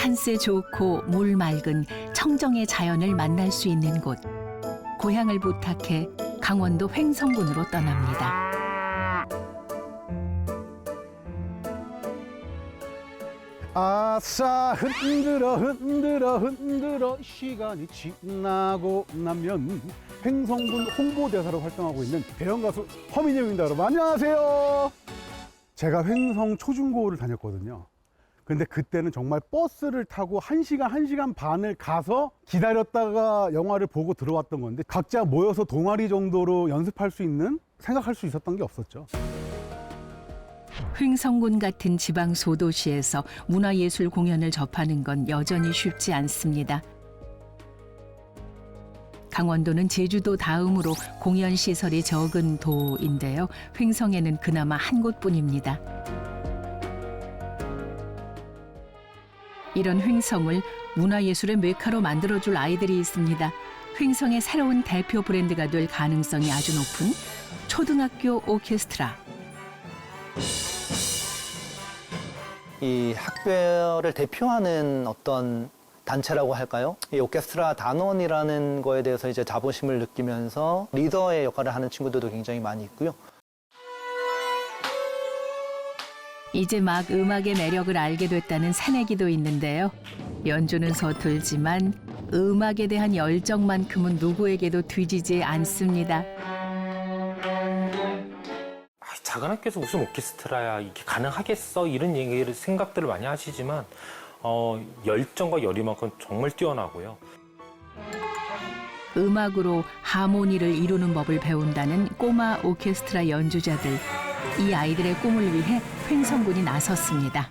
산세 좋고 물 맑은 청정의 자연을 만날 수 있는 곳. 고향을 부탁해 강원도 횡성군으로 떠납니다. 아싸 흔들어 흔들어 흔들어 시간이 지나고 나면 횡성군 홍보대사로 활동하고 있는 대형가수 허민영입니다. 여러분 안녕하세요. 제가 횡성 초중고를 다녔거든요. 근데 그때는 정말 버스를 타고 1시간, 1시간 반을 가서 기다렸다가 영화를 보고 들어왔던 건데 각자 모여서 동아리 정도로 연습할 수 있는, 생각할 수 있었던 게 없었죠. 횡성군 같은 지방 소도시에서 문화예술 공연을 접하는 건 여전히 쉽지 않습니다. 강원도는 제주도 다음으로 공연 시설이 적은 도인데요. 횡성에는 그나마 한 곳뿐입니다. 이런 횡성을 문화예술의 메카로 만들어줄 아이들이 있습니다. 횡성의 새로운 대표 브랜드가 될 가능성이 아주 높은 초등학교 오케스트라. 이 학교를 대표하는 어떤 단체라고 할까요? 이 오케스트라 단원이라는 거에 대해서 이제 자부심을 느끼면서 리더의 역할을 하는 친구들도 굉장히 많이 있고요. 이제 막 음악의 매력을 알게 됐다는 새내기도 있는데요. 연주는 서툴지만 음악에 대한 열정만큼은 누구에게도 뒤지지 않습니다. 작은 학교에서 무슨 오케스트라야 이게 가능하겠어 이런 얘기를 생각들을 많이 하시지만 열정과 열의만큼 정말 뛰어나고요. 음악으로 하모니를 이루는 법을 배운다는 꼬마 오케스트라 연주자들. 이 아이들의 꿈을 위해 횡성군이 나섰습니다.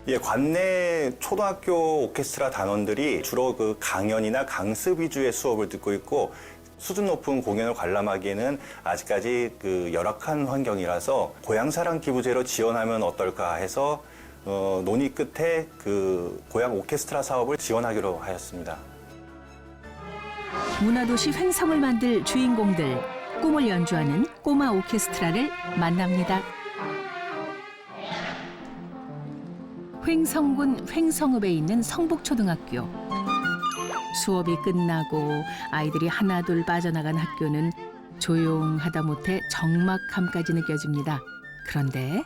예, 관내 초등학교 오케스트라 단원들이 주로 그 강연이나 강습 위주의 수업을 듣고 있고 수준 높은 공연을 관람하기에는 아직까지 그 열악한 환경이라서 고향사랑 기부제로 지원하면 어떨까 해서 논의 끝에 그 고향 오케스트라 사업을 지원하기로 하였습니다. 문화도시 횡성을 만들 주인공들, 꿈을 연주하는 꼬마 오케스트라를 만납니다. 횡성군 횡성읍에 있는 성북초등학교. 수업이 끝나고 아이들이 하나둘 빠져나간 학교는 조용하다 못해 적막함까지 느껴집니다. 그런데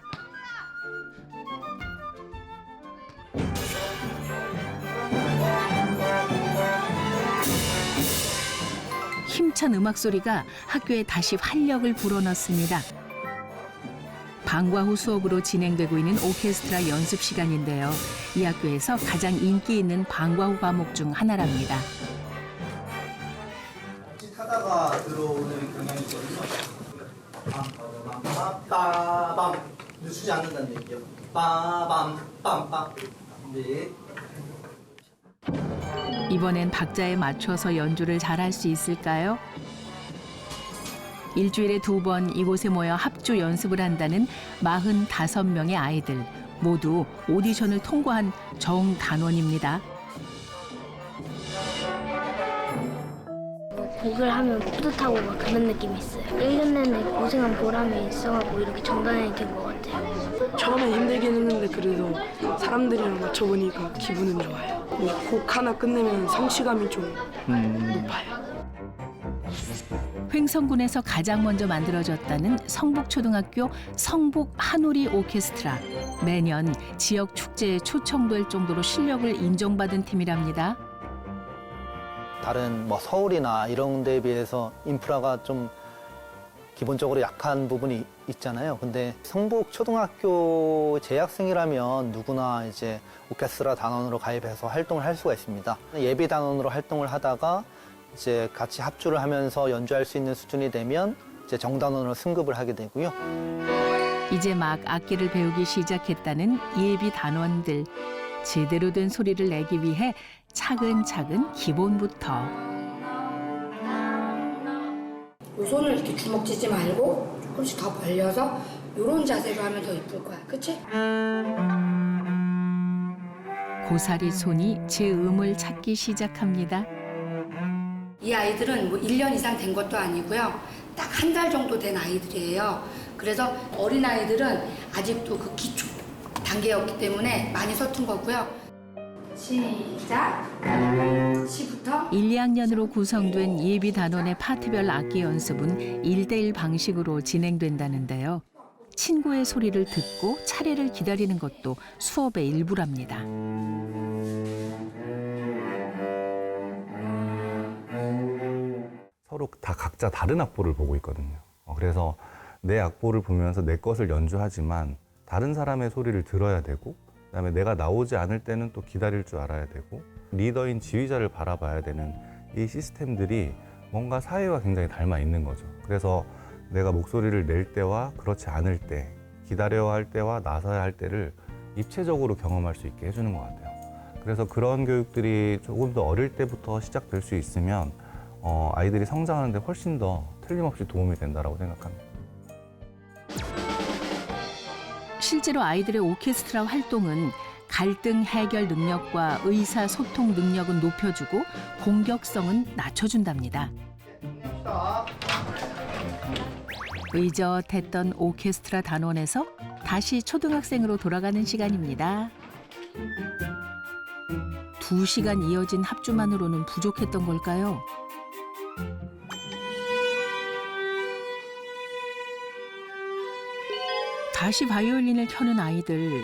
힘찬 음악 소리가 학교에 다시 활력을 불어넣습니다. 방과 후 수업으로 진행되고 있는 오케스트라 연습 시간인데요. 이 학교에서 가장 인기 있는 방과 후 과목 중 하나랍니다. 하다가 들어오는 경향이 있거든요. 빠밤 늦추지 않는다는 얘기요. 빠밤 빰빰. 네. 이번엔 박자에 맞춰서 연주를 잘할 수 있을까요? 일주일에 2번 이곳에 모여 합주 연습을 한다는 45명의 아이들. 모두 오디션을 통과한 정단원입니다. 곡을 하면 뿌듯하고 막 그런 느낌이 있어요. 1년 내내 고생한 보람이 있어가지고 이렇게 정단이 된 것 같아요. 처음에 힘들긴 했는데 그래도 사람들이랑 맞춰보니까 기분은 좋아요. 곡 하나 끝내면 성취감이 좀 높아요. 횡성군에서 가장 먼저 만들어졌다는 성북초등학교 성북 한우리 오케스트라. 매년 지역 축제에 초청될 정도로 실력을 인정받은 팀이랍니다. 다른 뭐 서울이나 이런 데에 비해서 인프라가 좀 기본적으로 약한 부분이 있잖아요. 근데 성북 초등학교 재학생이라면 누구나 이제 오케스트라 단원으로 가입해서 활동을 할 수가 있습니다. 예비 단원으로 활동을 하다가 이제 같이 합주를 하면서 연주할 수 있는 수준이 되면 이제 정단원으로 승급을 하게 되고요. 이제 막 악기를 배우기 시작했다는 예비 단원들. 제대로 된 소리를 내기 위해 차근차근 기본부터. 손을 이렇게 주먹 쥐지 말고 조금씩 더 벌려서 이런 자세로 하면 더 이쁠 거야. 그치? 고사리 손이 제 음을 찾기 시작합니다. 이 아이들은 뭐 1년 이상 된 것도 아니고요. 딱 한 달 정도 된 아이들이에요. 그래서 어린아이들은 아직도 그 기초 단계였기 때문에 많이 서툰 거고요. 시작! 시부터 1, 2학년으로 구성된 예비 단원의 파트별 악기 연습은 1대1 방식으로 진행된다는데요. 친구의 소리를 듣고 차례를 기다리는 것도 수업의 일부랍니다. 서로 다 각자 다른 악보를 보고 있거든요. 그래서 내 악보를 보면서 내 것을 연주하지만 다른 사람의 소리를 들어야 되고, 그다음에 내가 나오지 않을 때는 또 기다릴 줄 알아야 되고, 리더인 지휘자를 바라봐야 되는 이 시스템들이 뭔가 사회와 굉장히 닮아 있는 거죠. 그래서 내가 목소리를 낼 때와 그렇지 않을 때, 기다려야 할 때와 나서야 할 때를 입체적으로 경험할 수 있게 해주는 것 같아요. 그래서 그런 교육들이 조금 더 어릴 때부터 시작될 수 있으면 아이들이 성장하는 데 훨씬 더 틀림없이 도움이 된다고 생각합니다. 실제로 아이들의 오케스트라 활동은 갈등 해결 능력과 의사소통 능력은 높여주고 공격성은 낮춰준답니다. 의젓했던 오케스트라 단원에서 다시 초등학생으로 돌아가는 시간입니다. 2시간 이어진 합주만으로는 부족했던 걸까요? 다시 바이올린을 켜는 아이들.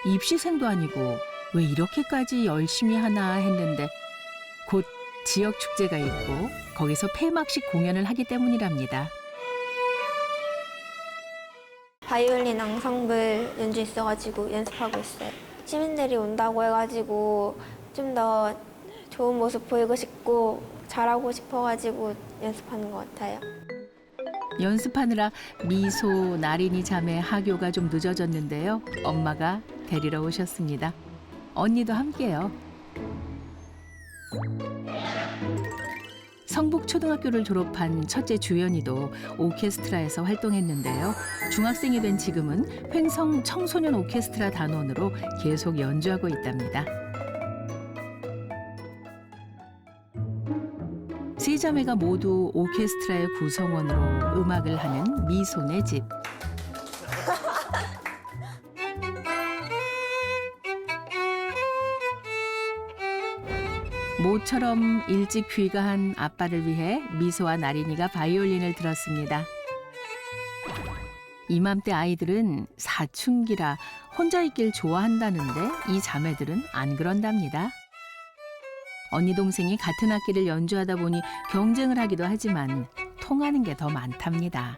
입시생도 아니고 왜 이렇게까지 열심히 하나 했는데 곧 지역 축제가 있고 거기서 폐막식 공연을 하기 때문이랍니다. 바이올린 앙상블 연주 있어가지고 연습하고 있어요. 시민들이 온다고 해가지고 좀 더 좋은 모습 보이고 싶고 잘하고 싶어가지고 연습하는 것 같아요. 연습하느라 미소, 나린이 자매 하교가 좀 늦어졌는데요. 엄마가 데리러 오셨습니다. 언니도 함께요. 성북초등학교를 졸업한 첫째 주연이도 오케스트라에서 활동했는데요. 중학생이 된 지금은 횡성 청소년 오케스트라 단원으로 계속 연주하고 있답니다. 세 자매가 모두 오케스트라의 구성원으로 음악을 하는 미소네 집. 모처럼 일찍 귀가한 아빠를 위해 미소와 나린이가 바이올린을 들었습니다. 이맘때 아이들은 사춘기라 혼자 있길 좋아한다는데 이 자매들은 안 그런답니다. 언니 동생이 같은 악기를 연주하다 보니 경쟁을 하기도 하지만 통하는 게 더 많답니다.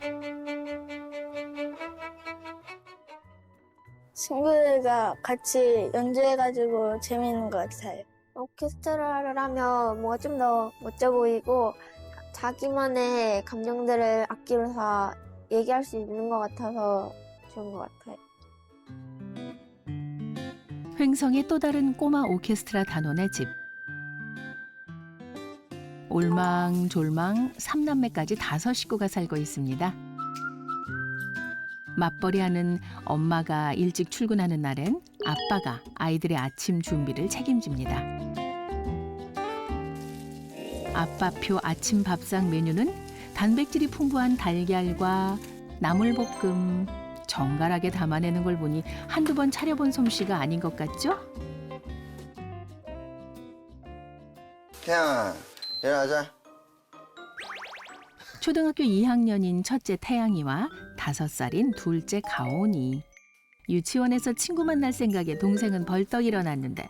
친구들과 같이 연주해가지고 재미있는 것 같아요. 오케스트라를 하면 뭔가 좀 더 멋져 보이고 자기만의 감정들을 악기로서 얘기할 수 있는 것 같아서 좋은 것 같아요. 횡성의 또 다른 꼬마 오케스트라 단원의 집. 올망졸망 3남매까지 5 식구가 살고 있습니다. 맞벌이하는 엄마가 일찍 출근하는 날엔 아빠가 아이들의 아침 준비를 책임집니다. 아빠표 아침 밥상 메뉴는 단백질이 풍부한 달걀과 나물볶음. 정갈하게 담아내는 걸 보니 한두 번 차려본 솜씨가 아닌 것 같죠? 태양아, 일어나자. 초등학교 2학년인 첫째 태양이와 5살인 둘째 가온이. 유치원에서 친구 만날 생각에 동생은 벌떡 일어났는데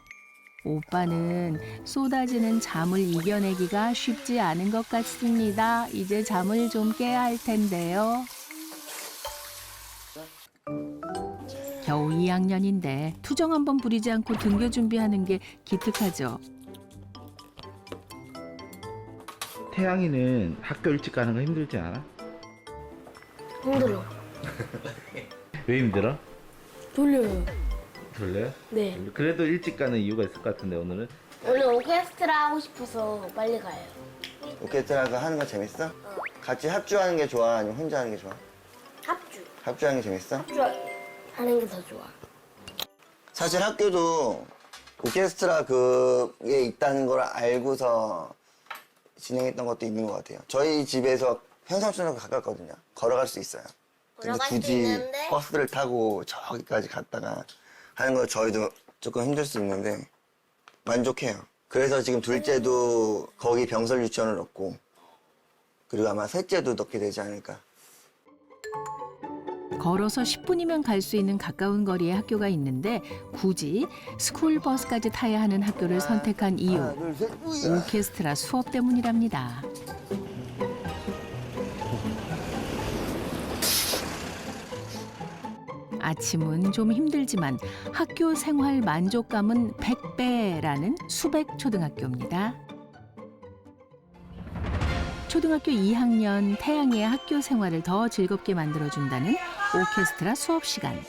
오빠는 쏟아지는 잠을 이겨내기가 쉽지 않은 것 같습니다. 이제 잠을 좀 깨야 할 텐데요. 겨우 2학년인데 투정 한번 부리지 않고 등교 준비하는 게 기특하죠. 태양이는 학교 일찍 가는 거 힘들지 않아? 힘들어. 왜 힘들어? 졸려요. 졸려요? 네. 그래도 일찍 가는 이유가 있을 것 같은데 오늘은? 원래 오케스트라 하고 싶어서 빨리 가요. 오케스트라 하는 거 재밌어? 같이 합주하는 게 좋아? 아니면 혼자 하는 게 좋아? 합주. 합주하는 게 재밌어? 하는 게 더 좋아. 사실 학교도 오케스트라 그게 있다는 걸 알고서 진행했던 것도 있는 것 같아요. 저희 집에서 횡성초등학교 가깝거든요. 걸어갈 수 있어요. 근데 굳이 버스를 타고 저기까지 갔다가 하는 거 저희도 조금 힘들 수 있는데 만족해요. 그래서 지금 둘째도 거기 병설 유치원을 넣고 그리고 아마 셋째도 넣게 되지 않을까. 걸어서 10분이면 갈 수 있는 가까운 거리에 학교가 있는데 굳이 스쿨버스까지 타야 하는 학교를 선택한 이유. 하나, 둘, 셋, 우야. 오케스트라 수업 때문이랍니다. 아침은 좀 힘들지만 학교 생활 만족감은 100배라는 수백 초등학교입니다. 초등학교 2학년 태양이의 학교 생활을 더 즐겁게 만들어준다는 오케스트라 수업 시간.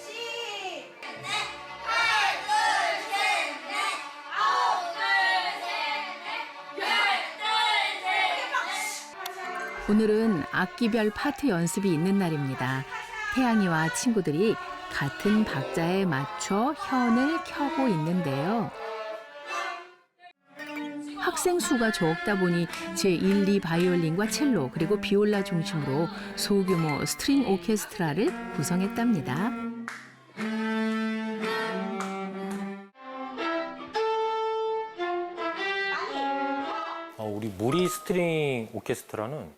오늘은 악기별 파트 연습이 있는 날입니다. 태양이와 친구들이 같은 박자에 맞춰 현을 켜고 있는데요. 학생 수가 적다 보니 제1, 2 바이올린과 첼로 그리고 비올라 중심으로 소규모 스트링 오케스트라를 구성했답니다. 우리 무리 스트링 오케스트라는